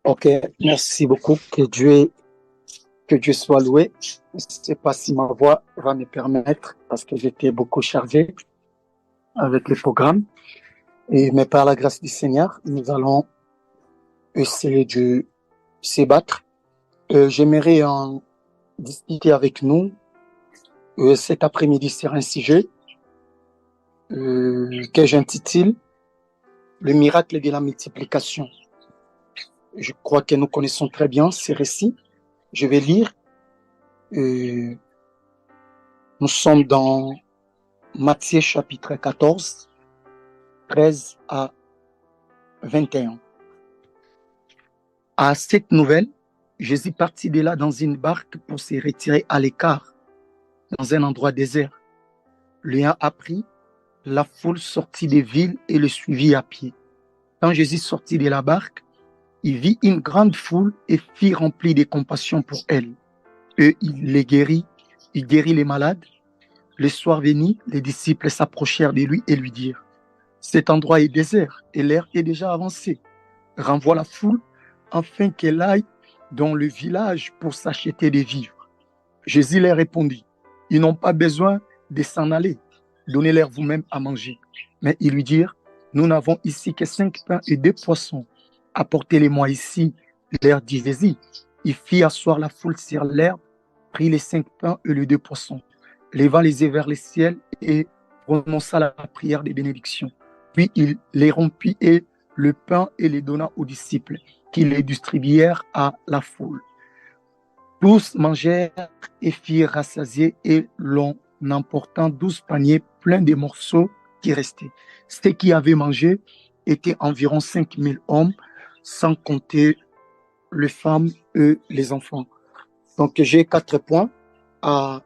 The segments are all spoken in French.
Ok, merci beaucoup. Que Dieu soit loué. Je ne sais pas si ma voix va me permettre parce que j'étais beaucoup chargé avec les programmes. Mais par la grâce du Seigneur, nous allons essayer de se battre. J'aimerais en discuter avec nous cet après-midi sur un sujet que j'intitule Le miracle de la multiplication. Je crois que nous connaissons très bien ces récits. Je vais lire. euh, nous sommes dans Matthieu chapitre 14, 13 à 21. À cette nouvelle, Jésus partit de là dans une barque pour se retirer à l'écart, dans un endroit désert. Lui a appris, la foule sortit des villes et le suivit à pied. Quand Jésus sortit de la barque, il vit une grande foule et fut rempli de compassion pour elle. Et il guérit les malades. Le soir venu, les disciples s'approchèrent de lui et lui dirent, cet endroit est désert et l'air est déjà avancé. Renvoie la foule afin qu'elle aille dans le village pour s'acheter des vivres. Jésus leur répondit, ils n'ont pas besoin de s'en aller, donnez-leur vous-même à manger. Mais ils lui dirent, nous n'avons ici que 5 pains et 2 poissons. Apportez-les-moi ici, leur dit Jésus. Il fit asseoir la foule sur l'herbe, prit les 5 pains et les 2 poissons, leva les yeux vers le ciel et prononça la prière de bénédiction. Puis il les rompit et le pain et les donna aux disciples, qui les distribuèrent à la foule. Tous mangèrent et firent rassasier et l'on emportant 12 paniers pleins de morceaux qui restaient. Ceux qui avaient mangé étaient environ 5 000 hommes, sans compter les femmes et les enfants. Donc j'ai 4 points à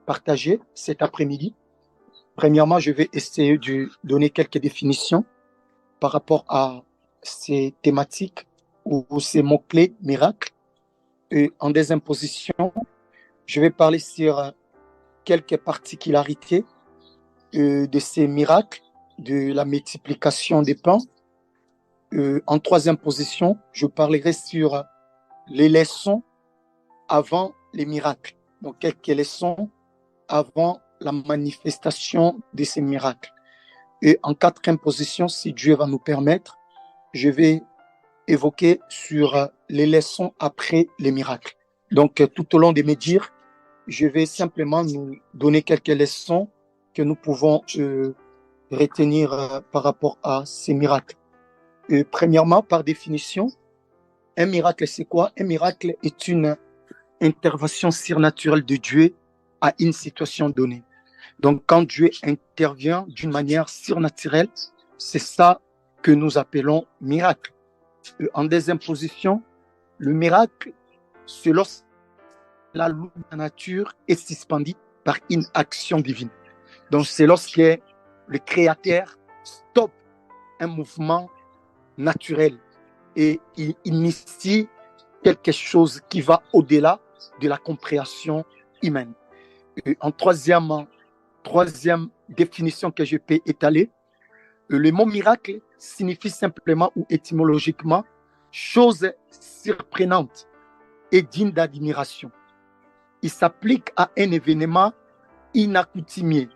partager cet après-midi. Premièrement, je vais essayer de donner quelques définitions par rapport à ces thématiques ou ces mots-clés miracles. Et en deuxième position, je vais parler sur quelques particularités de ces miracles, de la multiplication des pains. En troisième position, je parlerai sur les leçons avant les miracles. Donc, quelques leçons avant la manifestation de ces miracles. Et en quatrième position, si Dieu va nous permettre, je vais évoquer sur les leçons après les miracles. Donc, tout au long de mes dires, je vais simplement nous donner quelques leçons que nous pouvons retenir par rapport à ces miracles. Premièrement, par définition, un miracle, c'est quoi? Un miracle est une intervention surnaturelle de Dieu à une situation donnée. Donc, quand Dieu intervient d'une manière surnaturelle, c'est ça que nous appelons miracle. En deuxième position, le miracle, c'est lorsque la loi de la nature est suspendue par une action divine. Donc, c'est lorsque le Créateur stoppe un mouvement naturel et il initie quelque chose qui va au-delà de la compréhension humaine. Et en troisième définition que je peux étaler, le mot miracle signifie simplement ou étymologiquement chose surprenante et digne d'admiration. Il s'applique à un événement inaccoutumé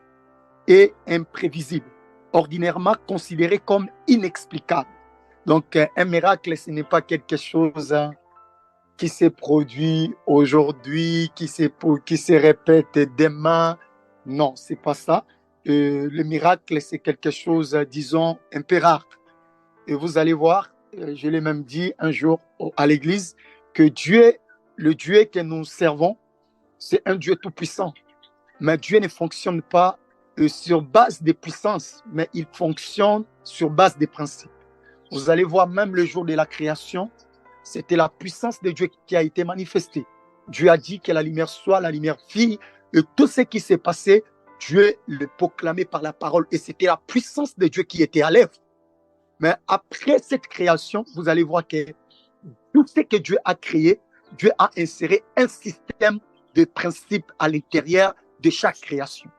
et imprévisible, ordinairement considéré comme inexplicable. Donc, un miracle, ce n'est pas quelque chose qui s'est produit aujourd'hui, qui se répète demain. Non, c'est pas ça. Le miracle, c'est quelque chose, disons, un peu rare. Et vous allez voir, je l'ai même dit un jour à l'église, que Dieu, le Dieu que nous servons, c'est un Dieu tout-puissant. Mais Dieu ne fonctionne pas sur base des puissances, mais il fonctionne sur base des principes. Vous allez voir, même le jour de la création, c'était la puissance de Dieu qui a été manifestée. Dieu a dit que la lumière soit, la lumière fille, et tout ce qui s'est passé, Dieu le proclamait par la parole, et c'était la puissance de Dieu qui était à l'œuvre. Mais après cette création, vous allez voir que tout ce que Dieu a créé, Dieu a inséré un système de principes à l'intérieur de chaque création.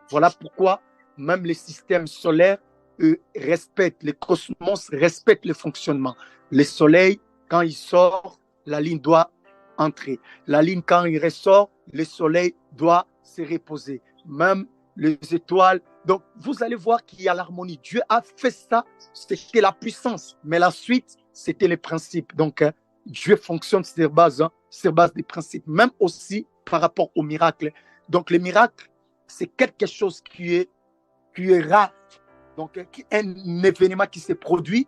Voilà pourquoi même les systèmes solaires respectent, les cosmos respectent le fonctionnement. Le soleil quand il sort, la lune doit entrer. La lune, quand il ressort, le soleil doit se reposer. Même les étoiles. Donc, vous allez voir qu'il y a l'harmonie. Dieu a fait ça, c'était la puissance. Mais la suite, c'était les principes. Donc, Dieu fonctionne sur base des principes, même aussi par rapport aux miracles. Donc, les miracles, c'est quelque chose qui est rare. Donc, un événement qui s'est produit.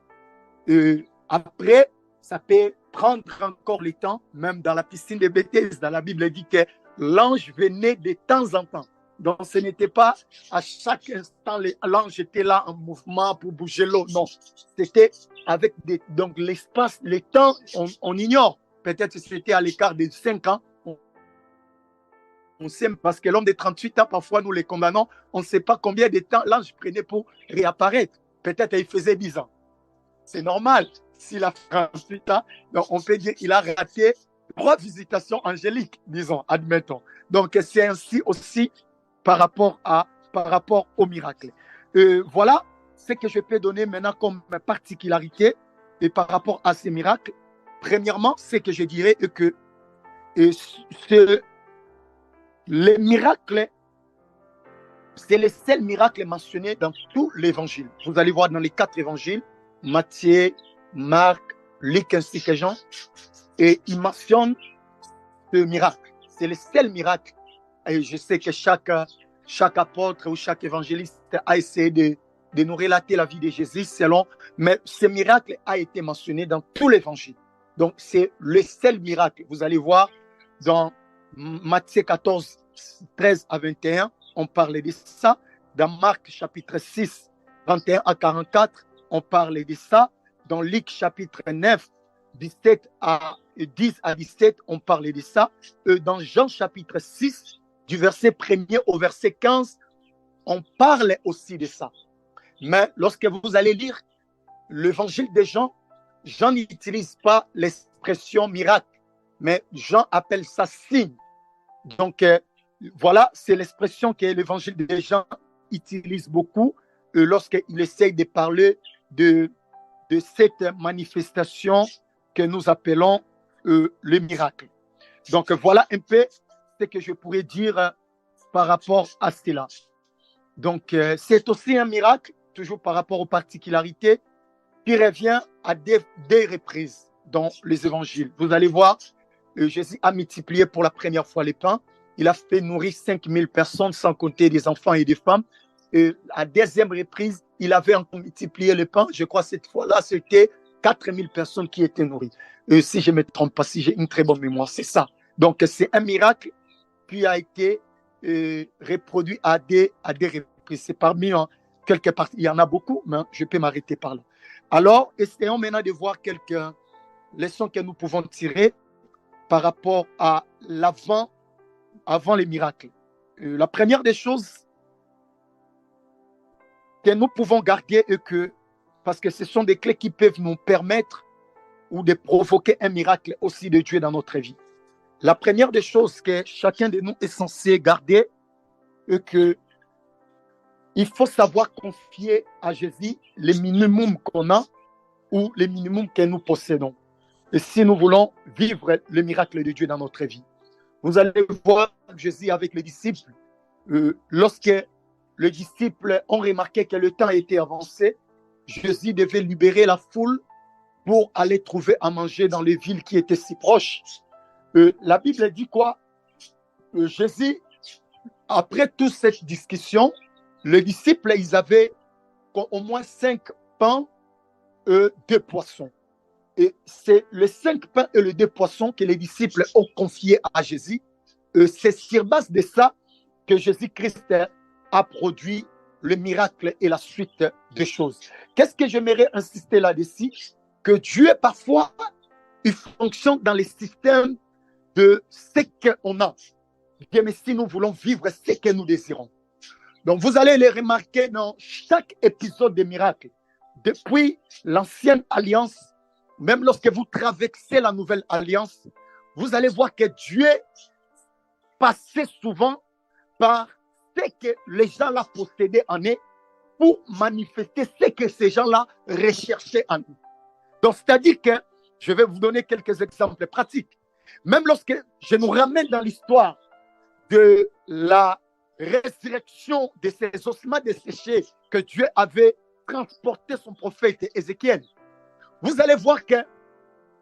Après, ça peut prendre encore le temps, même dans la piscine de Béthesda, dans la Bible, elle dit que l'ange venait de temps en temps. Donc, ce n'était pas à chaque instant, l'ange était là en mouvement pour bouger l'eau. Non, c'était avec donc l'espace, le temps, on ignore. Peut-être que c'était à l'écart de 5 ans. On sait, parce que l'homme de 38 ans, parfois, nous les condamnons, on ne sait pas combien de temps l'ange prenait pour réapparaître. Peut-être qu'il faisait 10 ans. C'est normal. S'il a 38 ans, donc on peut dire qu'il a raté 3 visitations angéliques, disons, admettons. Donc, c'est ainsi aussi par rapport au miracle. Voilà ce que je peux donner maintenant comme particularité et par rapport à ces miracles. Premièrement, ce que je dirais est que les miracles, c'est le seul miracle mentionné dans tout l'évangile. Vous allez voir dans les 4 évangiles, Matthieu, Marc, Luc ainsi que Jean, et il mentionne ce miracle. C'est le seul miracle. Et je sais que chaque apôtre ou chaque évangéliste a essayé de nous relater la vie de Jésus mais ce miracle a été mentionné dans tout l'évangile. Donc, c'est le seul miracle. Vous allez voir dans Matthieu 14, 13 à 21, on parlait de ça. Dans Marc chapitre 6, 21 à 44, on parlait de ça. Dans Luc chapitre 9, 10 à 17, on parlait de ça. Dans Jean chapitre 6, du verset 1er au verset 15, on parle aussi de ça. Mais lorsque vous allez lire l'évangile de Jean, Jean n'utilise pas l'expression miracle, mais Jean appelle ça signe. Donc, voilà, c'est l'expression que l'évangile de Jean utilise beaucoup lorsqu'il essaye de parler de cette manifestation que nous appelons le miracle. Donc, voilà un peu ce que je pourrais dire par rapport à cela. Donc, c'est aussi un miracle, toujours par rapport aux particularités, qui revient à des reprises dans les évangiles. Vous allez voir, Jésus a multiplié pour la première fois les pains. Il a fait nourrir 5000 personnes, sans compter des enfants et des femmes. Et à la deuxième reprise, il avait encore multiplié le pain. Je crois que cette fois-là, c'était 4000 personnes qui étaient nourries. Si je ne me trompe pas, si j'ai une très bonne mémoire, c'est ça. Donc, c'est un miracle qui a été reproduit à des reprises. C'est parmi quelques parties. Il y en a beaucoup, mais je peux m'arrêter par là. Alors, essayons maintenant de voir quelques leçons que nous pouvons tirer par rapport à avant les miracles. La première des choses que nous pouvons garder est que, parce que ce sont des clés qui peuvent nous permettre ou de provoquer un miracle aussi de Dieu dans notre vie. La première des choses que chacun de nous est censé garder est que il faut savoir confier à Jésus le minimum qu'on a ou le minimum que nous possédons. Et si nous voulons vivre le miracle de Dieu dans notre vie. Vous allez voir Jésus avec les disciples. Lorsque les disciples ont remarqué que le temps était avancé, Jésus devait libérer la foule pour aller trouver à manger dans les villes qui étaient si proches. La Bible dit quoi? Jésus, après toute cette discussion, les disciples, ils avaient au moins 5 pains et 2 poissons. Et c'est les 5 pains et les 2 poissons que les disciples ont confiés à Jésus. C'est sur base de ça que Jésus-Christ a produit le miracle et la suite des choses. Qu'est-ce que j'aimerais insister là-dessus? Que Dieu, parfois, il fonctionne dans les systèmes de ce qu'on a. Mais si nous voulons vivre ce que nous désirons. Donc, vous allez les remarquer dans chaque épisode des miracles. Depuis l'ancienne alliance, même lorsque vous traversez la nouvelle alliance, vous allez voir que Dieu passait souvent par ce que les gens-là possédaient en eux pour manifester ce que ces gens-là recherchaient en eux. Donc, c'est-à-dire que Je vais vous donner quelques exemples pratiques. Même lorsque je nous ramène dans l'histoire de la résurrection de ces ossements desséchés que Dieu avait transporté son prophète Ézéchiel, vous allez voir que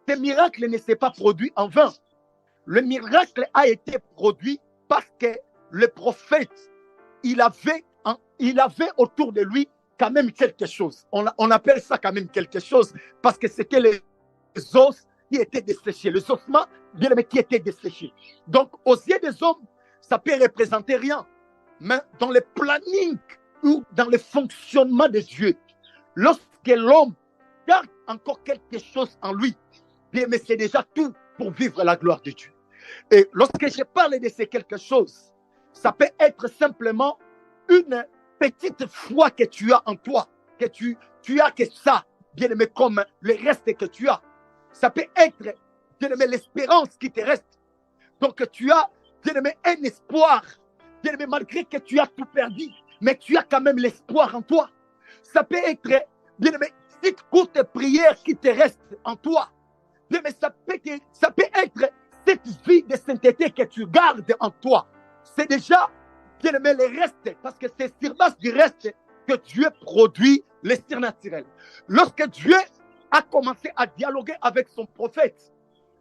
ce miracle ne s'est pas produit en vain. Le miracle a été produit parce que le prophète, il avait autour de lui quand même quelque chose. On appelle ça quand même quelque chose parce que c'était les os qui étaient desséchés, les ossements bien aimés qui étaient desséchés. Donc, aux yeux des hommes, ça peut représenter rien. Mais dans le planning ou dans le fonctionnement de Dieu, lorsque l'homme garde encore quelque chose en lui, bien, mais c'est déjà tout pour vivre la gloire de Dieu. Et lorsque je parle de ces quelque chose, ça peut être simplement une petite foi que tu as en toi, que tu as que ça, bien aimé, comme le reste que tu as. Ça peut être, bien aimé, l'espérance qui te reste. Donc tu as, bien aimé, un espoir, bien aimé, malgré que tu as tout perdu, mais tu as quand même l'espoir en toi. Ça peut être, bien aimé, cette courte prière qui te reste en toi. Bien aimé, ça peut être cette vie de sainteté que tu gardes en toi. C'est déjà, bien aimé, le reste, parce que c'est sur base du reste que Dieu produit les surnaturels. Lorsque Dieu a commencé à dialoguer avec son prophète,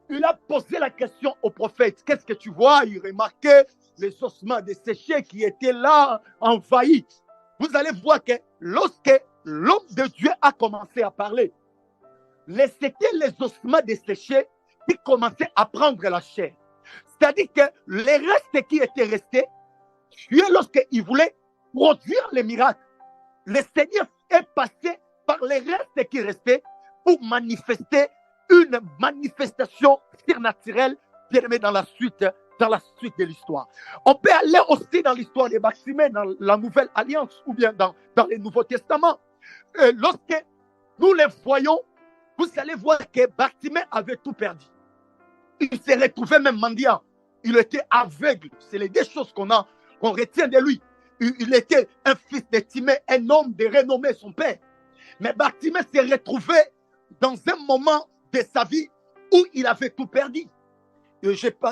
il a posé la question au prophète. Qu'est-ce que tu vois? Il remarquait les ossements desséchés qui étaient là, envahis. Vous allez voir que lorsque l'homme de Dieu a commencé à parler, c'était les ossements desséchés qui commençaient à prendre la chair. C'est-à-dire que les restes qui étaient restés, Dieu, lorsqu'il voulait produire les miracles, le Seigneur est passé par les restes qui restaient pour manifester une manifestation surnaturelle, bien aimée, dans la suite de l'histoire. On peut aller aussi dans l'histoire des Bartimée, dans la Nouvelle Alliance, ou bien dans le Nouveau Testament. Lorsque nous les voyons, vous allez voir que Bartimée avait tout perdu. Il s'est retrouvé même mendiant. Il était aveugle. C'est les deux choses qu'on retient de lui. Il était un fils de Timée, un homme de renommée, son père. Mais Bartimée s'est retrouvé dans un moment de sa vie où il avait tout perdu.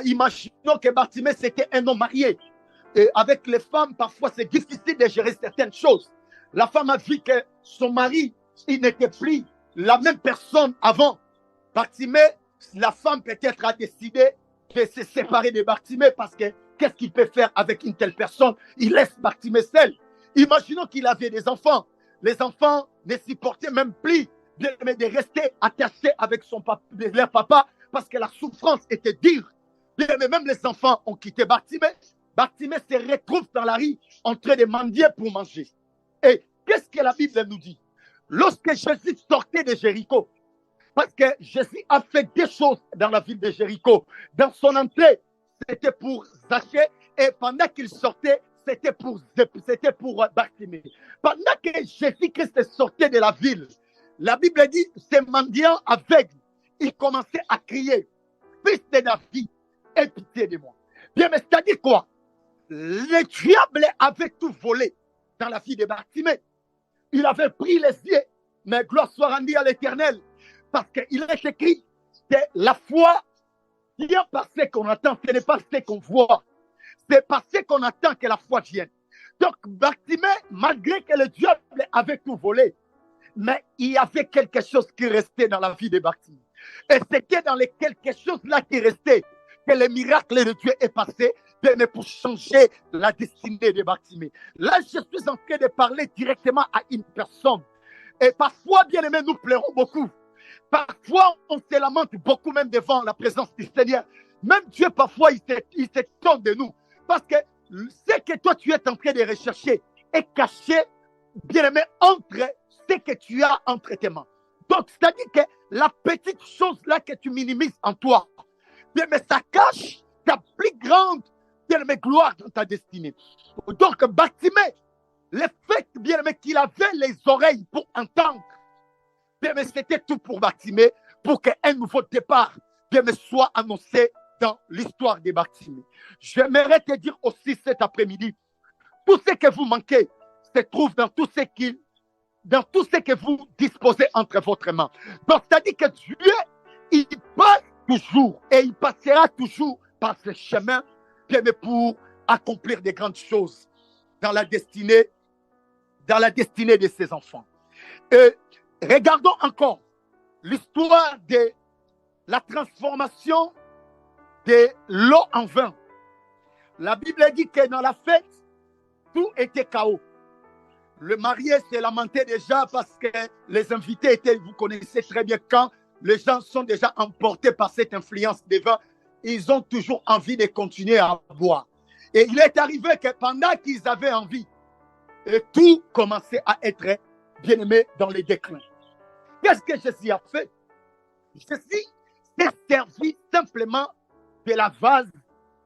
Imaginons que Bartimée, c'était un homme marié. Et avec les femmes, parfois, c'est difficile de gérer certaines choses. La femme a vu que son mari, il n'était plus la même personne avant. Bartimée, la femme peut-être a décidé de se séparer de Bartimée parce que qu'est-ce qu'il peut faire avec une telle personne? Il laisse Bartimée seul. Imaginons qu'il avait des enfants. Les enfants ne supportaient même plus de rester attachés avec leur papa parce que la souffrance était dure. Mais même les enfants ont quitté Bartimée. Bartimée se retrouve dans la rue en train de mendier pour manger. Et qu'est-ce que la Bible nous dit? Lorsque Jésus sortait de Jéricho, parce que Jésus a fait des choses dans la ville de Jéricho. Dans son entrée, c'était pour Zachée, et pendant qu'il sortait, c'était pour Bartimée. Pendant que Jésus-Christ sortait de la ville, la Bible dit, ces mendiants aveugles, ils commençaient à crier, Fils de David, aie pitié de moi. Bien, mais c'est-à-dire quoi? Le diable avait tout volé dans la vie de Bartimée. Il avait pris les yeux, mais gloire soit rendue à l'Éternel. Parce qu'il est écrit que la foi vient par ce qu'on attend, ce n'est pas ce qu'on voit. C'est par ce qu'on attend que la foi vienne. Donc, Bartimée, malgré que le diable avait tout volé, mais il y avait quelque chose qui restait dans la vie de Bartimée. Et c'était dans les quelque chose là qui restait que le miracle de Dieu est passé, mais pour changer la destinée de Bartimée. Là, je suis en train de parler directement à une personne. Et parfois, bien aimé, nous pleurons beaucoup. Parfois, on se lamente beaucoup même devant la présence du Seigneur. Même Dieu, parfois, il s'étonne de nous. Parce que ce que toi, tu es en train de rechercher est caché, bien aimé, entre ce que tu as entre tes mains. Donc, c'est-à-dire que la petite chose là que tu minimises en toi, bien aimé, ça cache ta plus grande, bien aimé, gloire dans ta destinée. Donc, Bartimée, le fait, bien aimé, qu'il avait les oreilles pour entendre, mais c'était tout pour Bartimée, pour qu'un nouveau départ soit annoncé dans l'histoire de Bartimée. J'aimerais te dire aussi cet après-midi, tout ce que vous manquez se trouve dans tout ce que vous disposez entre votre main. Donc, c'est-à-dire que Dieu, il toujours et il passera toujours par ce chemin, bien aimé, pour accomplir des grandes choses dans la destinée de ses enfants. Et regardons encore l'histoire de la transformation de l'eau en vin. La Bible dit que dans la fête, tout était chaos. Le marié s'est lamenté déjà parce que les invités étaient, vous connaissez très bien, quand les gens sont déjà emportés par cette influence des vins, ils ont toujours envie de continuer à boire. Et il est arrivé que pendant qu'ils avaient envie, tout commençait à être, bien aimé, dans les déclins. Qu'est-ce que Jésus a fait? Jésus s'est servi simplement de la vase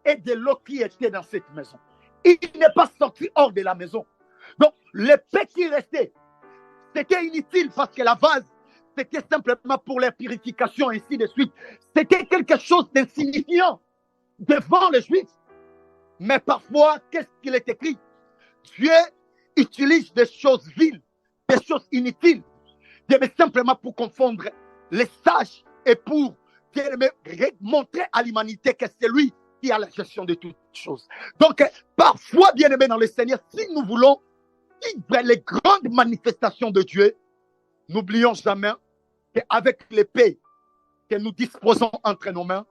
et de l'eau qui était dans cette maison. Il n'est pas sorti hors de la maison. Donc, l'épée qui restait, c'était inutile parce que la vase, c'était simplement pour la purification, ainsi de suite. C'était quelque chose d'insignifiant devant les Juifs. Mais parfois, qu'est-ce qu'il est écrit? Dieu utilise des choses viles, des choses inutiles, mais simplement pour confondre les sages et pour montrer à l'humanité que c'est lui qui a la gestion de toutes choses. Donc, parfois, bien aimé dans le Seigneur, si nous voulons vivre les grandes manifestations de Dieu, n'oublions jamais qu'avec l'épée que nous disposons entre nos mains,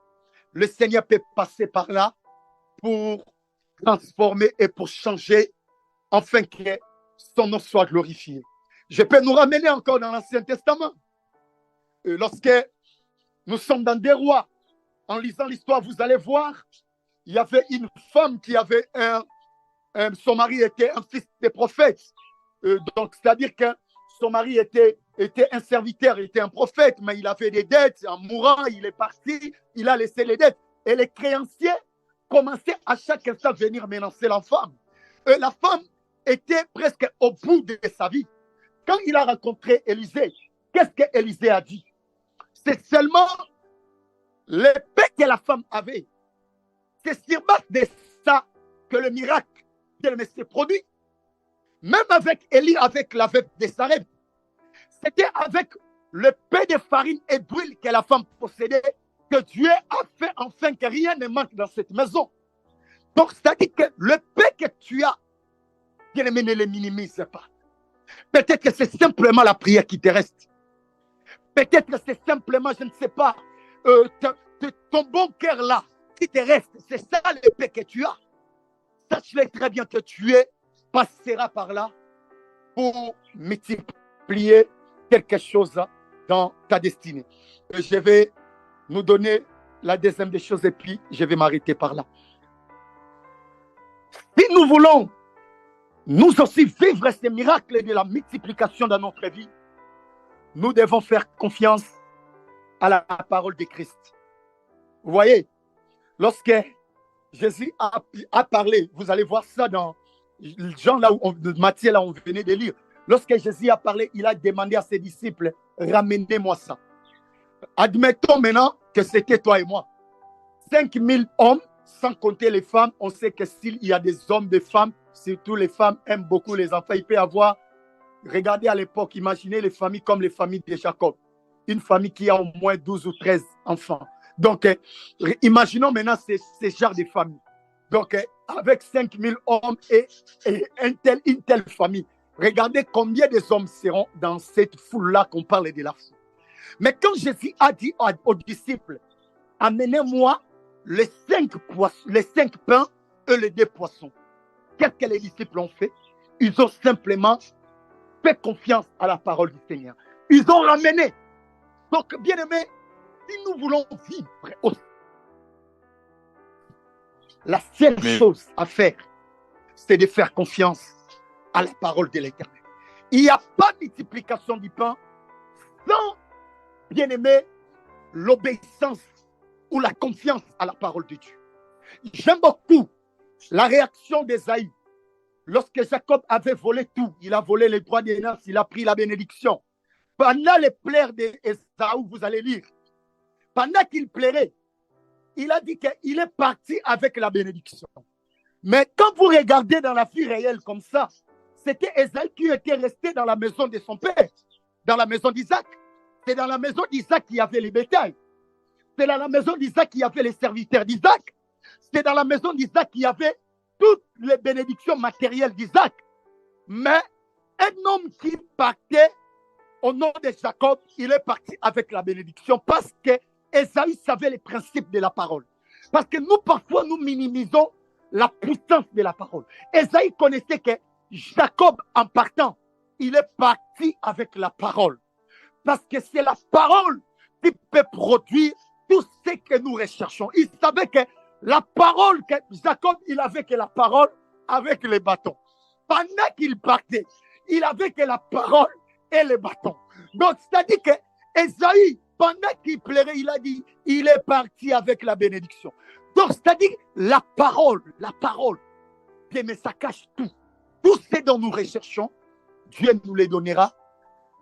le Seigneur peut passer par là pour transformer et pour changer, afin que son nom soit glorifié. Je peux nous ramener encore dans l'Ancien Testament. Lorsque nous sommes dans des rois, en lisant l'histoire, vous allez voir, il y avait une femme qui avait son mari était un fils de prophète. Donc, c'est-à-dire que son mari était un serviteur, il était un prophète, mais il avait des dettes. En mourant, il est parti, il a laissé les dettes. Et les créanciers commençaient à chaque instant venir menacer la femme. La femme était presque au bout de sa vie. Quand il a rencontré Élisée, qu'est-ce qu'Élisée a dit? C'est seulement l'épée que la femme avait. C'est sur base de ça que le miracle s'est produit. Même avec Élie, avec la veuve de Sarepta, c'était avec le peu de farine et d'huile que la femme possédait que Dieu a fait enfin que rien ne manque dans cette maison. Donc, c'est-à-dire que le peu que tu as, bien-aimé, ne le minimise pas. Peut-être que c'est simplement la prière qui te reste. Peut-être que c'est simplement, je ne sais pas, ton bon cœur là qui te reste. C'est ça le peu que tu as. Sache-le très bien que tu passeras par là pour multiplier quelque chose dans ta destinée. Je vais nous donner la deuxième des choses et puis je vais m'arrêter par là. Si nous voulons nous aussi vivre ces miracles de la multiplication dans notre vie, nous devons faire confiance à la parole de Christ. Vous voyez, lorsque Jésus a parlé, vous allez voir ça dans Jean, là où Matthieu, là où on venait de lire. Lorsque Jésus a parlé, il a demandé à ses disciples, ramenez-moi ça. Admettons maintenant que c'était toi et moi. 5000 hommes, sans compter les femmes. On sait que s'il y a des hommes, des femmes, surtout les femmes aiment beaucoup les enfants. Il peut y avoir, regardez à l'époque, imaginez les familles comme les familles de Jacob. Une famille qui a au moins 12 ou 13 enfants. Donc, imaginons maintenant ces genres de familles. Donc, avec 5000 hommes et une telle famille, regardez combien de hommes seront dans cette foule-là qu'on parle de la foule. Mais quand Jésus a dit aux disciples, amenez-moi les 5 pains et les 2 poissons. Qu'est-ce que les disciples ont fait? Ils ont simplement fait confiance à la parole du Seigneur. Ils ont ramené. Donc, bien aimé, si nous voulons vivre, la seule chose à faire, c'est de faire confiance à la parole de l'Éternel. Il n'y a pas de multiplication du pain sans, bien aimé, l'obéissance ou la confiance à la parole de Dieu. J'aime beaucoup la réaction d'Ésaïe. Lorsque Jacob avait volé tout, il a volé les droits des nains, il a pris la bénédiction. Pendant les pleurs d'Ésaü, vous allez lire, pendant qu'il plairait, il a dit qu'il est parti avec la bénédiction. Mais quand vous regardez dans la vie réelle comme ça, c'était Ésaü qui était resté dans la maison de son père, dans la maison d'Isaac. C'est dans la maison d'Isaac qu'il y avait les bétails. C'est dans la maison d'Isaac qu'il y avait les serviteurs d'Isaac. C'est dans la maison d'Isaac qu'il y avait toutes les bénédictions matérielles d'Isaac. Mais un homme qui partait au nom de Jacob, il est parti avec la bénédiction parce que Ésaü savait les principes de la parole. Parce que nous, parfois, nous minimisons la puissance de la parole. Ésaü connaissait que Jacob, en partant, il est parti avec la parole. Parce que c'est la parole qui peut produire tout ce que nous recherchons. Il savait que la parole, que Jacob, il avait que la parole avec les bâtons. Pendant qu'il partait, il avait que la parole et les bâtons. Donc, c'est-à-dire que Ésaü, pendant qu'il pleurait, il a dit, il est parti avec la bénédiction. Donc, c'est-à-dire la parole, bien, mais ça cache tout. Tout ce dont nous recherchons, Dieu nous les donnera,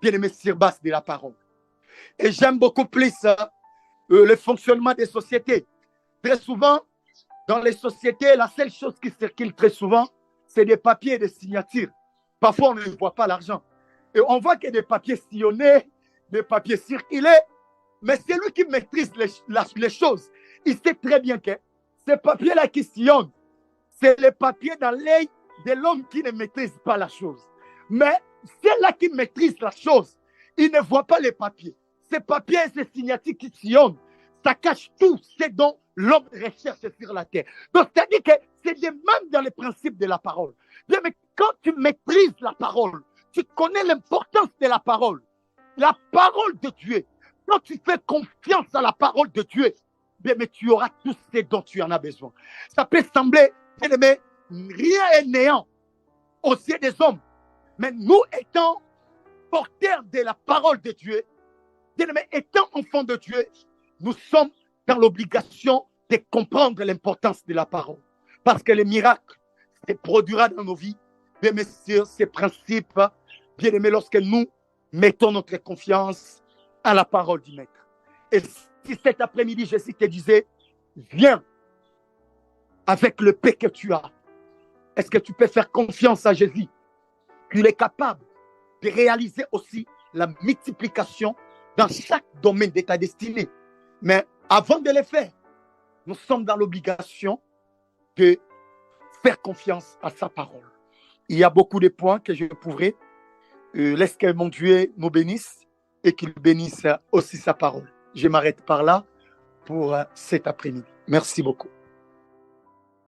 bien aimé, sur base de la parole. Et j'aime beaucoup plus le fonctionnement des sociétés. Très souvent, dans les sociétés, la seule chose qui circule très souvent, c'est des papiers et des signatures. Parfois, on ne voit pas l'argent. Et on voit qu'il y a des papiers sillonnés, des papiers circulés, mais c'est lui qui maîtrise les choses. Il sait très bien que ces papiers-là qui sillonnent, c'est les papiers dans l'œil de l'homme qui ne maîtrise pas la chose. Mais celle-là qui maîtrise la chose, il ne voit pas les papiers. Ces papiers et ces signatures qui sillonnent, ça cache tout ce dont l'homme recherche sur la terre. Donc, c'est-à-dire que c'est de même dans les principes de la parole. Bien, mais quand tu maîtrises la parole, tu connais l'importance de la parole de Dieu. Quand tu fais confiance à la parole de Dieu, bien, mais tu auras tout ce dont tu en as besoin. Ça peut sembler, bien, mais rien est néant aux yeux des hommes. Mais nous étant porteurs de la parole de Dieu, bien, mais étant enfants de Dieu, nous sommes dans l'obligation de comprendre l'importance de la parole. Parce que le miracle se produira dans nos vies, bien, mais sur ces principes, bien aimé, lorsque nous mettons notre confiance à la parole du Maître. Et si cet après-midi, Jésus te disait, viens avec le paix que tu as, est-ce que tu peux faire confiance à Jésus? Il est capable de réaliser aussi la multiplication dans chaque domaine de ta destinée. Mais avant de le faire, nous sommes dans l'obligation de faire confiance à sa parole. Il y a beaucoup de points que je pourrais. Laisse que mon Dieu nous bénisse et qu'il bénisse aussi sa parole. Je m'arrête par là pour cet après-midi. Merci beaucoup.